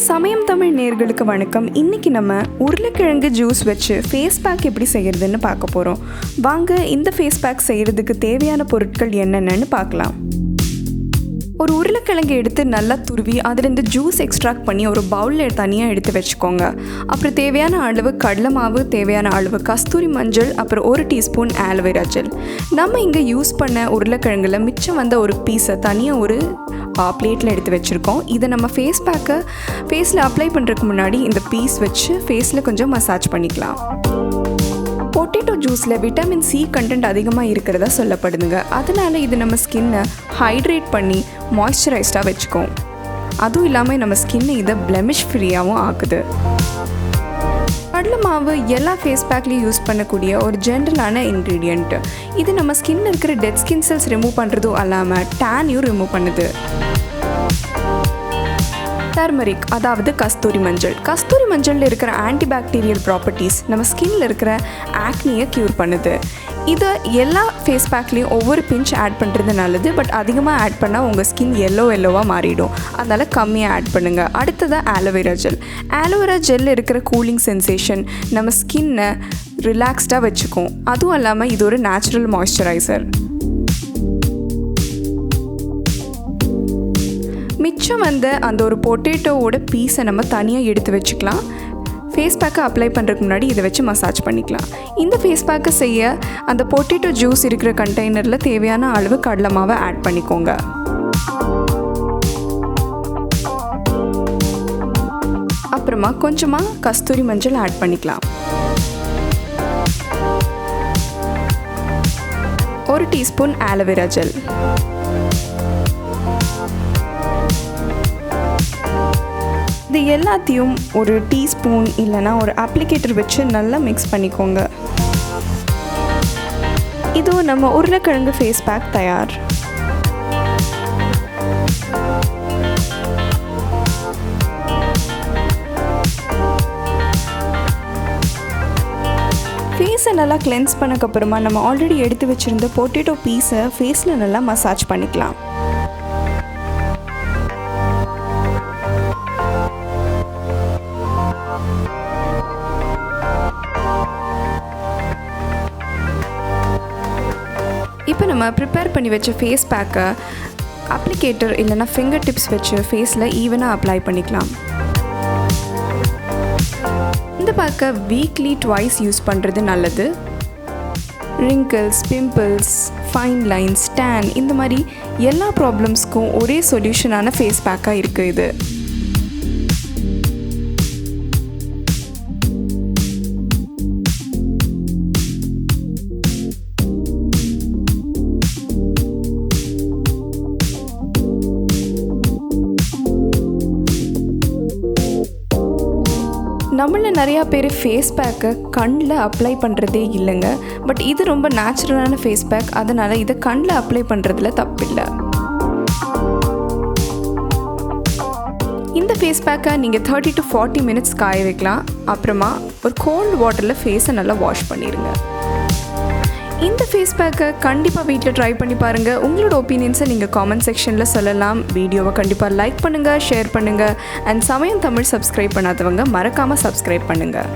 சமயம் தமிழ் நேயர்களுக்கு வணக்கம். இன்றைக்கி நம்ம உருளைக்கிழங்கு ஜூஸ் வச்சு ஃபேஸ் பேக் எப்படி செய்கிறதுன்னு பார்க்க போகிறோம். வாங்க இந்த ஃபேஸ் பேக் செய்கிறதுக்கு தேவையான பொருட்கள் என்னென்னு பார்க்கலாம். ஒரு உருளைக்கிழங்கு எடுத்து நல்லா துருவி அதிலிருந்து ஜூஸ் எக்ஸ்ட்ராக்ட் பண்ணி ஒரு பவுலில் தனியாக எடுத்து வச்சுக்கோங்க. அப்புறம் தேவையான அளவு கடலை மாவு, தேவையான அளவு கஸ்தூரி மஞ்சள், அப்புறம் 1 டீஸ்பூன் ஆலோவேரா ஜெல். நம்ம இங்கே யூஸ் பண்ண உருளைக்கிழங்குல மிச்சம் வந்த ஒரு பீஸை தனியாக ஒரு பிளேட்டில் எடுத்து வச்சுருக்கோம். இதை நம்ம ஃபேஸில் அப்ளை பண்ணுறதுக்கு முன்னாடி இந்த பீஸ் வச்சு ஃபேஸில் கொஞ்சம் மசாஜ் பண்ணிக்கலாம். பொட்டேட்டோ ஜூஸில் விட்டமின் சி கண்டென்ட் அதிகமாக இருக்கிறதா சொல்லப்படுதுங்க. அதனால் இது நம்ம ஸ்கின்னை ஹைட்ரேட் பண்ணி மாய்ஸ்சரைஸ்டாக வச்சுக்கோம். அதுவும் இல்லாமல் நம்ம ஸ்கின்னை இதை பிளெமிஷ் ஃப்ரீயாகவும் ஆக்குது. கடலை மாவு எல்லா ஃபேஸ் பேக்லேயும் யூஸ் பண்ணக்கூடிய ஒரு ஜென்ரலான இன்க்ரீடியண்ட். இது நம்ம ஸ்கின்னில் இருக்கிற டெட் ஸ்கின் செல்ஸ் ரிமூவ் பண்ணுறதும் இல்லாமல் டேனையும் ரிமூவ் பண்ணுது. டர்மரிக், அதாவது கஸ்தூரி மஞ்சள். கஸ்தூரி மஞ்சளில் இருக்கிற ஆன்டிபாக்டீரியல் ப்ராப்பர்ட்டிஸ் நம்ம ஸ்கின்னில் இருக்கிற ஆக்னியை க்யூர் பண்ணுது. இதை எல்லா ஃபேஸ் பேக்லேயும் ஒவ்வொரு பிஞ்ச் ஆட் பண்ணுறது நல்லது. பட் அதிகமாக ஆட் பண்ணால் உங்கள் ஸ்கின் எல்லோவாக மாறிடும். அதனால் கம்மியாக ஆட் பண்ணுங்கள். அடுத்ததாக ஆலோவேரா ஜெல். ஆலோவேரா ஜெல் இருக்கிற கூலிங் சென்சேஷன் நம்ம ஸ்கின்னை ரிலாக்ஸ்டாக வச்சுக்கும். அதுவும் இல்லாமல் இது ஒரு நேச்சுரல் மாய்ஸ்சரைசர். மிச்சம் வந்த அந்த ஒரு பொட்டேட்டோவோட பீஸை நம்ம தனியாக எடுத்து வச்சுக்கலாம். ஃபேஸ் பேக்கை அப்ளை பண்ணுறதுக்கு முன்னாடி இதை வச்சு மசாஜ் பண்ணிக்கலாம். இந்த ஃபேஸ் பேக்கை செய்ய அந்த பொட்டேட்டோ ஜூஸ் இருக்கிற கண்டெய்னரில் தேவையான அளவு கடலை மாவை ஆட் பண்ணிக்கோங்க. அப்புறமா கொஞ்சமாக கஸ்தூரி மஞ்சள் ஆட் பண்ணிக்கலாம். 1 டீஸ்பூன் ஆலோவேரா ஜெல். இது எல்லாத்தையும் ஒரு டீஸ்பூன் இல்லைனா ஒரு அப்ளிகேட்டர் வச்சு நல்லா மிக்ஸ் பண்ணிக்கோங்க. இதுவும் நம்ம உருளைக்கிழங்கு ஃபேஸ் பேக் தயார். ஃபேஸை நல்லா கிளென்ஸ் பண்ணக்கப்புறமா நம்ம ஆல்ரெடி எடுத்து வச்சுருந்த பொட்டேட்டோ பீஸை ஃபேஸில் நல்லா மசாஜ் பண்ணிக்கலாம். இப்போ நம்ம ப்ரிப்பேர் பண்ணி வச்ச ஃபேஸ் பேக்கை அப்ளிகேட்டர் இல்லைனா ஃபிங்கர் டிப்ஸ் வச்சு ஃபேஸில் ஈவனாக அப்ளை பண்ணிக்கலாம். இந்த பேக்கை வீக்லி ட்வைஸ் யூஸ் பண்ணுறது நல்லது. Wrinkles, pimples, fine lines, tan இந்த மாதிரி எல்லா ப்ராப்ளம்ஸ்க்கும் ஒரே சொல்யூஷனான ஃபேஸ் பேக்காக இருக்குது இது. நம்மளில் நிறையா பேர் ஃபேஸ் பேக்கை கண்ணில் அப்ளை பண்ணுறதே இல்லைங்க. பட் இது ரொம்ப நேச்சுரலான ஃபேஸ் பேக். அதனால் இதை கண்ணில் அப்ளை பண்ணுறதுல தப்பில்லை. இந்த ஃபேஸ் பேக்கை நீங்கள் 30 to 40 மினிட்ஸ் காய வைக்கலாம். அப்புறமா ஒரு கோல்டு வாட்டரில் ஃபேஸை நல்லா வாஷ் பண்ணிடுங்க. இந்த ஃபேஸ் பேக்கை கண்டிப்பாக வீட்டில் ட்ரை பண்ணி பாருங்கள். உங்களோட ஒப்பீனியன்ஸை நீங்கள் காமெண்ட் செக்ஷனில் சொல்லலாம். வீடியோவை கண்டிப்பாக லைக் பண்ணுங்கள், ஷேர் பண்ணுங்கள். அண்ட் சமயம் தமிழ் சப்ஸ்கிரைப் பண்ணாதவங்க மறக்காமல் சப்ஸ்கிரைப் பண்ணுங்கள்.